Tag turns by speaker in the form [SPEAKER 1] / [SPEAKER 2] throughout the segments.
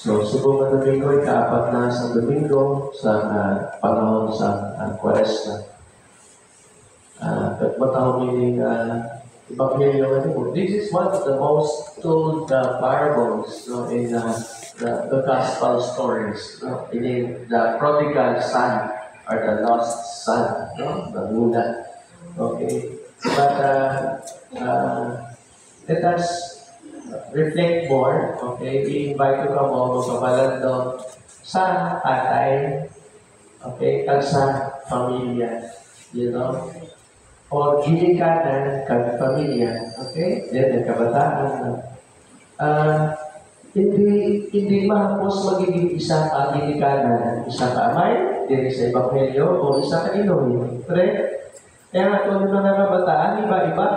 [SPEAKER 1] So, Subong na Domingo, ika-4 na sa Domingo sa panahon sa Quaresma. At matahong yung Ebanghelyo. This is one of the most told parables in the gospel stories. In the prodigal son or the lost son, the Buddha. Okay, but let us reflect more. Okay, i-invite ko ka mo magpapalandong sa atay, okay, sa pamilya, o ginikanan kag pamilya, okay, then kabataan. Hindi mahapos magiging isa ka ginikanan, isa ka amay, din sa Ebanghelyo, o isa ka Iloy. Correct? Kaya nga ito ng mga kabataan, iba-iba.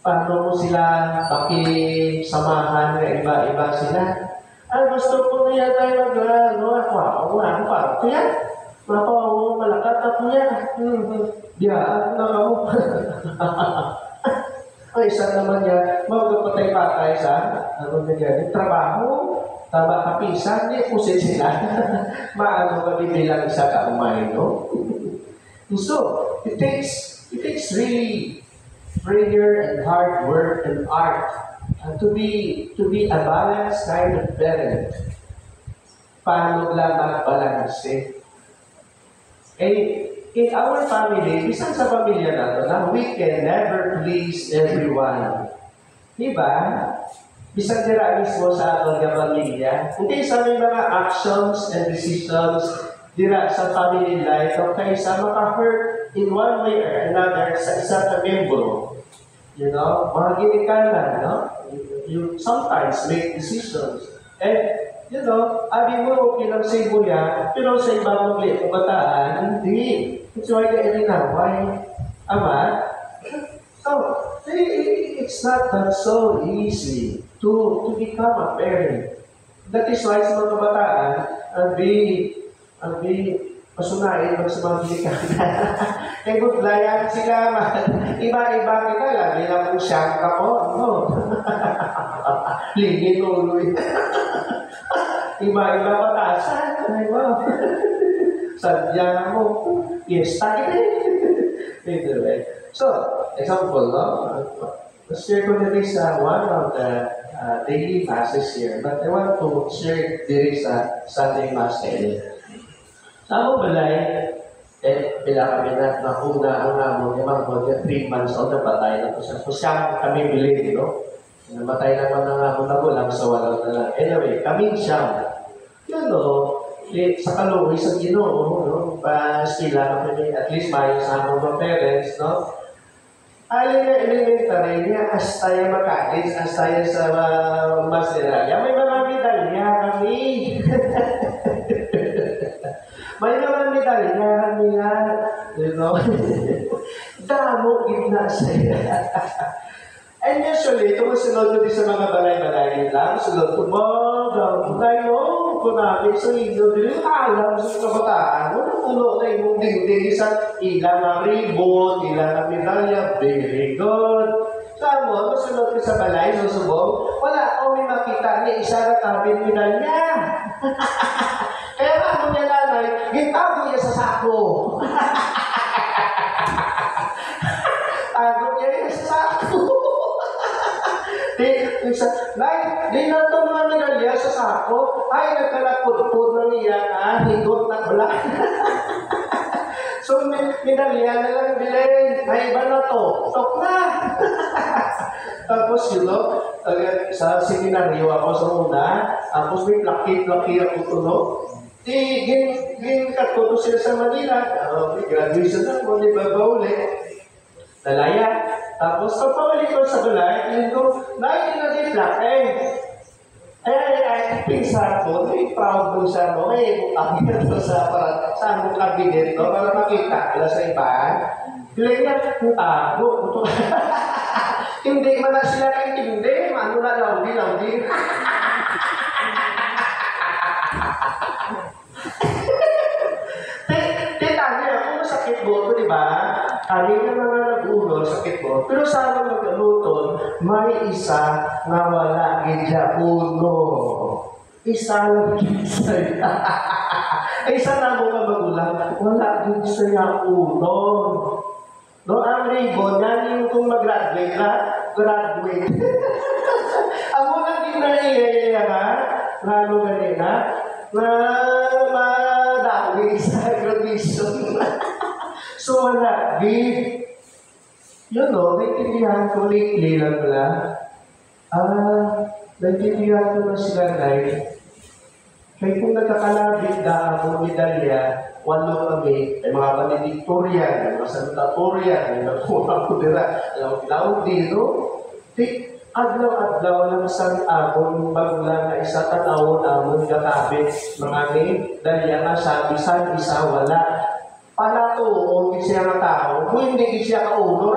[SPEAKER 1] Paano mo sila pakisamahan na iba-iba sila? Gusto ko na yan tayo ako pa. Kaya, malakat ako yan. Diyaan na ako. Ay, isa naman yan, magpatay-patay sa, trabaho, tama kapisan, hindi pusin sila. Maano kami bilang isa kaumay, no? So, it takes really prayer and hard work and art to be a balanced kind of parent. Paano lang mag-balance, in our family, bisan sa pamilya natin, we can never please everyone. Diba? Bisan dira mismo sa ating pamilya, hindi sa may mga actions and decisions dira sa family life, okay, sa maka-hurt in one way or another sa isang membro. Mga ginikanan, you sometimes make decisions. And, abi mo, kinagsibo yan, pero sa ibang mga kabataan, hindi. It's why they're inaway. Ama? So, it's not that so easy to become a parent. That is why sa mga kabataan, ang pasunain mo sa mga ginikanan. Kaya gudlayan sila, iba-iba kita, lagi lang kung siyang ako, Lingin uloy. Iba-iba patasan. Ay, wow. Sadya mo. Yes, anyway. So, example, let's share ko nila sa one of the daily masses here. But I want to share diri sa Sunday Mass kayo. Sa ako balay, bila kami na nakuna ang amon, yung mga 3 months old na patay na po siya. So, siya kami bilhin, namatay naman ng amon na gulang, so walang na lang. Anyway, kami siya. Sa kaluwi sa Ginoo, sila kami, at least may sa among parents, Alin na elementary niya, as tayo makalis, as tayo sa Masiraya, may mga medalya kami. May mga medalya kami nga, damo gitna siya. And usually, ito masunod ko din sa mga balay-balay lang, sunod ko ngayon, kung namin sa inyo, din alam sa kabataan, puno na yung dingding sa ilang na ribbon, ilang na medalya, very good. Saan mo, masunod ko sa balay, susubong, wala ko may makita niya, isa na tabing medalya. Kaya ano niya nanay, gitago niya sa sako. Tago niya sa sako. Di na ito mga medalya sa sako, ay nagkalapod-pod na niya higot na wala. So, medalya na lang bilhin, ay iba na to, tok na. Tapos, sa seminaryo ako sa una, tapos may plaki-plaki ako tulog. Ginkat ko sila sa Manila, graduation na mo, di ba ba ulit? Nalaya. Tapos, pagpawali ko sa balay, nahin na di-plak, pinsa ko, proud mo siya mo, kung ito sa among kabinet, para makita sila sa iba. Bilay na, tago. Hindi man na sila kaintindi, ano na laudi. Tita niya, kung masakit buto, di ba? Kami na mga ulo, sakit mo. Pero sa among magluton, may isa nga wala gidya ulo. Isa lang gidya. Isa na mo nga magulang, wala gidya ulo. No, ang ribbon, yan yung kung mag-graduate na, graduate. Ang unang ginaiya nga, lalo ganina, na madawi sa graduation. So, wala, babe. Yun no, naiintindihan ko lately lang pala. Naiintindihan ko na sila, guys. Kaya kung nagkakalabit na ako medalya, walo kami, ay mga valedictorian, ay mga salutatorian, ay nagkuha ko dira, ang tawag dito, adlaw-adlaw lang sa akong bagula na isa tanawon amon gakabit mga medalya nga sabi sa isa wala. Palatuon siya ng tao, kung hindi siya kaulo.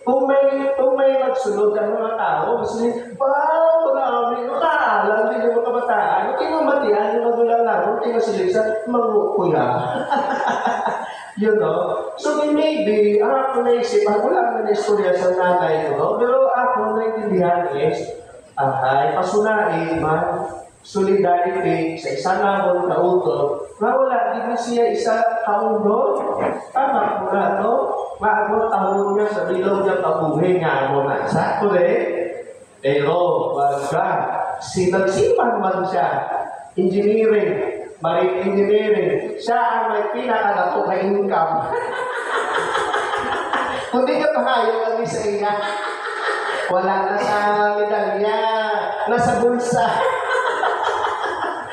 [SPEAKER 1] Kung may magsunod ang mga tao, kasi, wow, marami, nakaalam, hindi mo kabataan, kinumatian, yung magulang lang, hindi masilisa, magkukuya. You know? So, maybe, ako naisip, ako lang na istorya sa nanay ko, pero ako naintindihan is, pasunain man, solidarity sa isa namon na uto, na wala, di ba siya isa kauno? Tama mo na, no? Maabot tahon niya sa bilog niya pabuhay nga mo na. Sa pero, wala, sinagsipan man siya, engineering, marine engineering, siya ang may pinakalato na income. Kung di ka pahayo kami sa iya, wala na sa medalya, nasa bulsa.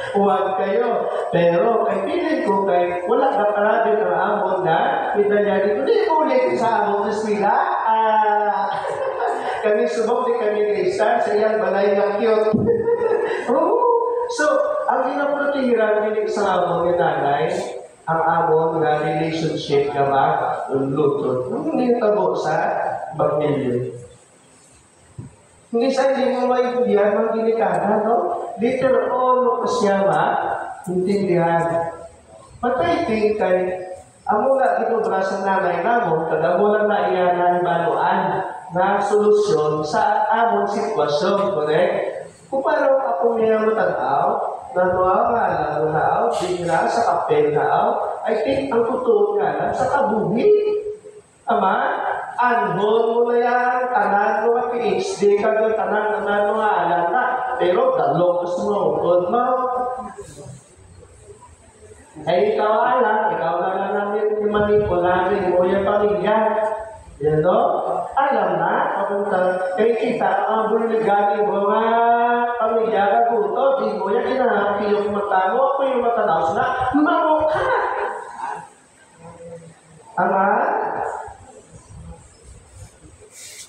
[SPEAKER 1] Huwag kayo. Pero kay piling ko, kay wala ka pala din ang amon na medalya dito. Hindi mo ulit sa amon na sila. Kami subok din kami kay Star sa iyang balay na cute. So, ang ginaprotihiran ng sa amon ni nanay, ang amon na relationship na ba, luto. Hindi tabo sa pamilya. Hindi sa hindi mo maintindihan, magginikana, no? Later on, siya intindihan. Patay kay, amo na ginobra sa nanay namo, kada mo lang na iyanan baluan na solusyon sa among sitwasyon, correct? Kung paano ako niya matanaw, nanuaw nga lang naaw, bigla sa kapel naaw, I think ang totoo nga lang sa kabuhi. Ama? Anhon mo na yan, tanan mo nga PhD ka doon, tanan mo nga alam na. Pero dalong gusto mo, good mo. Ay ikaw alam, ikaw na lang namin manipulamin mo yung pamilya. Yan no? Alam na, papunta, kaya kita ang buligali mo nga pamilya ka buto, di mo yan kinahapi yung mata mo, ako yung matanaw na, maro ka! Ama?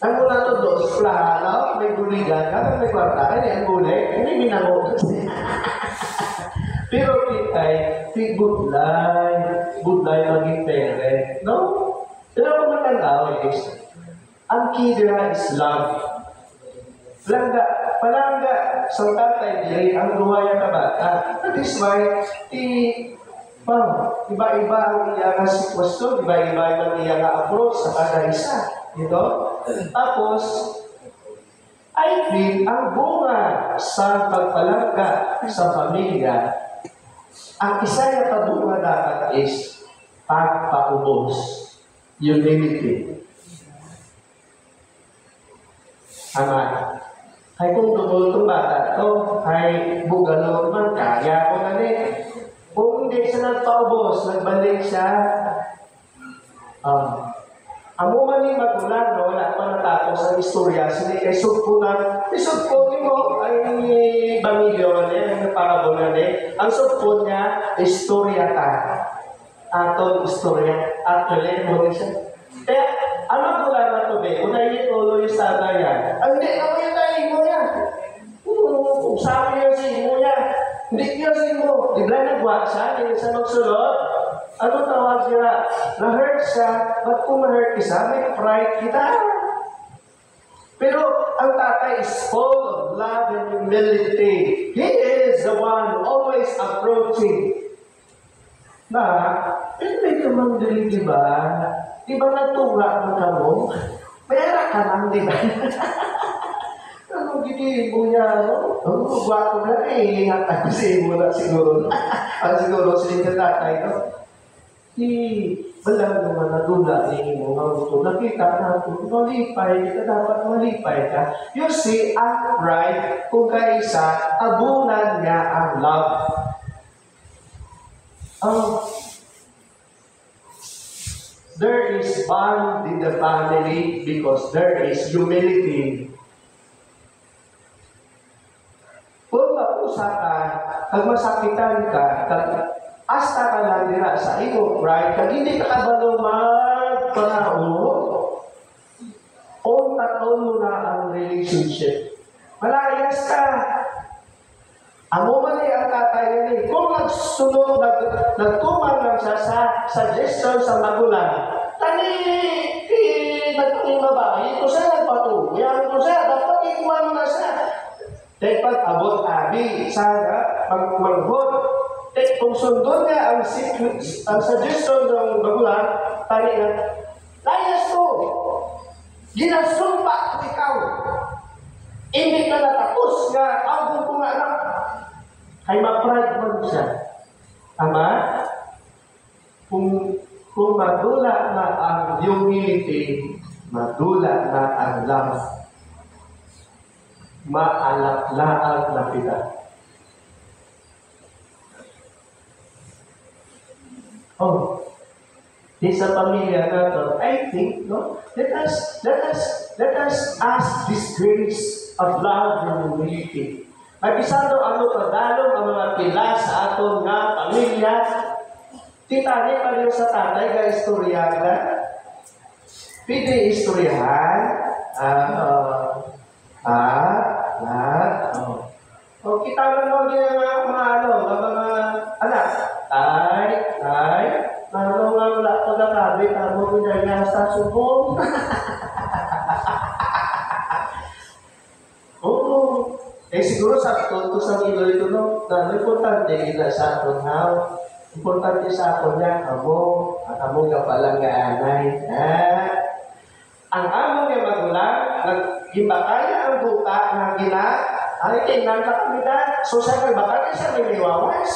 [SPEAKER 1] Ang mula to dos, plano, may buligan ka, may kwarta, ay ang bulig, hindi minangot. Pero kitay, budlay maging pere, no? Pero kung matanda is, ang key nila is love. Palangga, sa tatay diri, ang duwaya na bata. That is why, iba-iba ang iyang sitwasyon, iba-iba ang iyang approach sa kada isa. Ito. Tapos, I think, ang bunga sa pagpalangga sa pamilya, ang isa na pabunga dapat is pagpaubos. Humility. Ama, ay kung tungkol itong bata ito, ay bugalo man, kaya ko na rin. Kung hindi siya nagpaubos, nagbalik siya, amo man yung magulang, no, wala pa natapos ang istorya, sila kay sugpunan, isugpun mo, ay bamilyo na ang parabola na ang sugpun niya, istorya ta. Atong istorya, actually, mo rin siya. Kaya, ang magulang na to, unay itulo yung sana yan. Ang hindi, ako yung tayo mo yan. Sabi niya sa imo yan. Hindi niya sa imo. Di ba nagwag siya, hindi siya magsulot. Ano tawag siya? Na-hurt siya. Ba't kung ma-hurt isa, may pride kita. Pero ang tatay is full of love and humility. He is the one always approaching. Na, may naman dili, di ba? Di ba nagtunga mo ka mo? Mayara ka lang, di ba? Ano, gini mo niya, no? Ano, gwapo na eh. Hatag kasi mo na siguro. Siguro sila tatay, no? Wala naman nadula ni mo nga gusto. Nakita natin, malipay, kita dapat malipay ka. You see, upright, kung kaisa, abunan niya ang love. There is bond in the family because there is humility. Kung mausa ka, kag masakitan ka, hasta ka lang dira sa imo pride, kag hindi ka kabalo magpanao, o taton mo na ang relationship. Malayas ka. Amo man ang tatay ni. Kung nagsunod, nagtuman lang siya sa suggestion sa magulang, nagtanging babae, ito siya nagpatuloy, yan ko siya, dapat ikuman na siya. Dahil pag abot abi, sana, maghod, kung sundon niya ang suggestion ng magulang, tani na, layas ko, ginasumpa ko ikaw. Hindi ka natapos nga, agong ko nga anak. Ay ma-pride mo siya. Tama? Kung madula na ang humility, madula na ang love. Maalak-laag na kita. Oh, di sa pamilya natin, I think, no? Let us ask this grace of love and humility. Magbisado ano padalong ang mga pila sa aton nga pamilya. Titani pa rin sa tatay ka istoryahan na. Pwede istoryahan. O kita lang yung mga anak. Nano nga wala ko na kabi, tamo ko na nga sa subong. Oo. Siguro sa ito sa ilo ito, no? Na importante kita sa aton ha. Importante sa aton niya, amo, at amo nga palang nga anay. Ang amo nga magulang, naghimbakaya ang buka nga ay tingnan ka kami na. So siya nagbakaya siya may liwawas.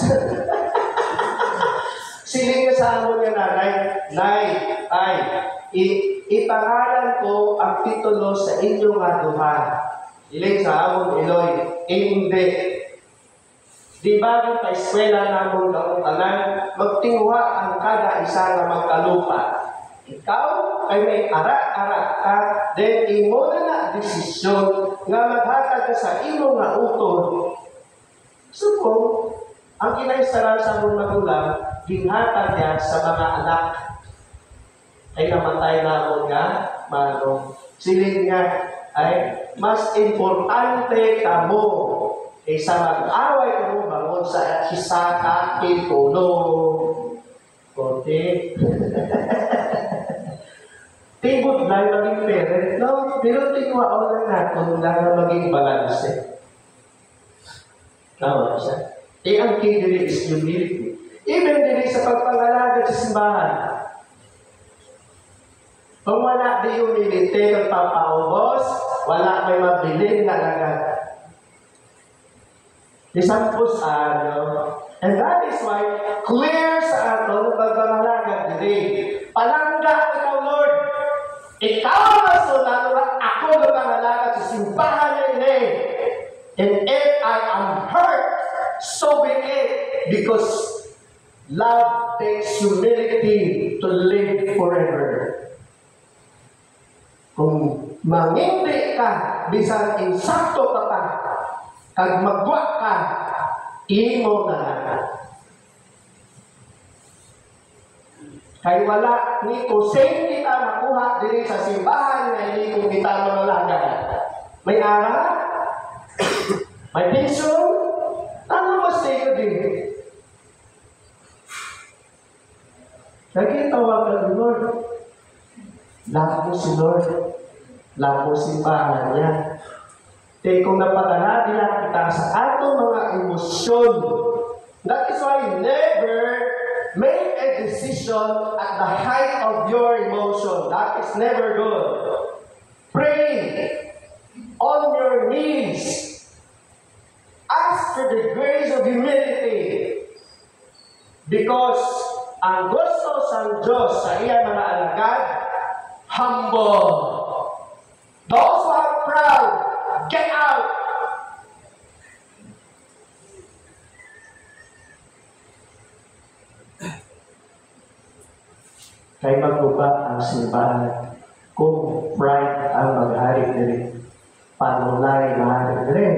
[SPEAKER 1] Siling nga sa amo nga nanay, ipangalan ko ang titulo sa inyong aduha. Iling sa among Iloy, hindi. Di ba kung pa-eskwela namong kautanan, magtinguha ang kada isa na magkalupa. Ikaw ay may ara-ara ka, then imo na desisyon nga maghatag ka sa imo nga utod. So po, ang kinaistaran sa among magulang, ginhatag niya sa mga anak ay namatay na ako nga, siling nga, ay mas importante ka mo kaysa mag-away ka mo bangon sa hisaka kipulo. Konti. Tibot lang maging parent, no? Pero tingwaan lang natin na maging balance. Tama siya. Ang key dili is humility. Even dili sa pagpangalaga sa simbahan. Kung wala di humility, nagpapaubos, wala may mabilin na agad. Isampos and that is why, clear sa ato na pagpangalaga dili. Palangga ikaw, Lord. Ikaw ang sunod, ako ang pangalaga sa simbahan na ini. And if I am hurt, so be it. Because love takes humility to live forever. Kung mangindi ka, bisan insakto ka pa, kag magwa ka, imo na lang. Kay wala ni kusing kita makuha diri sa simbahan na hindi kong kita malalaga. May ara, may pensyon, ano mas ko din? Nagkitawa ka ng Lord. Lako si Lord. Lako simbahan niya. Kaya kung napadala nila kita sa atong mga emosyon, that is why never make decision at the height of your emotion. That is never good. Pray on your knees. Ask for the grace of humility. Because ang gusto sa Diyos sa iya mga alagad, humble. Those who are proud, get out. Kay magbuba ang simbahan kung pride ang mag-hari diri. Panulay mahari diri.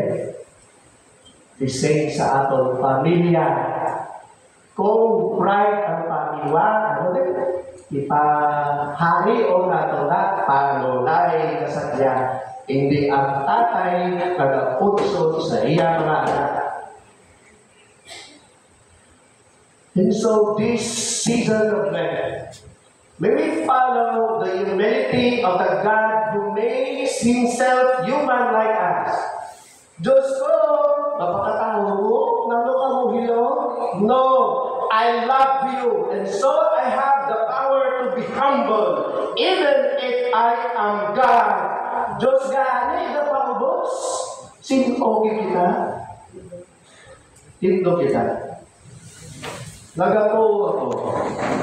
[SPEAKER 1] The same sa atong pamilya. Kung pride ang pamilya, ano din? Ipahari o nato na panulay kasatya. Hindi ang tatay nag-utso sa iya mga anak. And so this season of Lent, may we follow the humility of the God who makes Himself human like us. Diyos ko, napakatao mo? Nano ka mo hilong? No, I love you, and so I have the power to be humble, even if I am God. Diyos gani, na pangubos? Sino kita? Tinto kita. Nagato ako.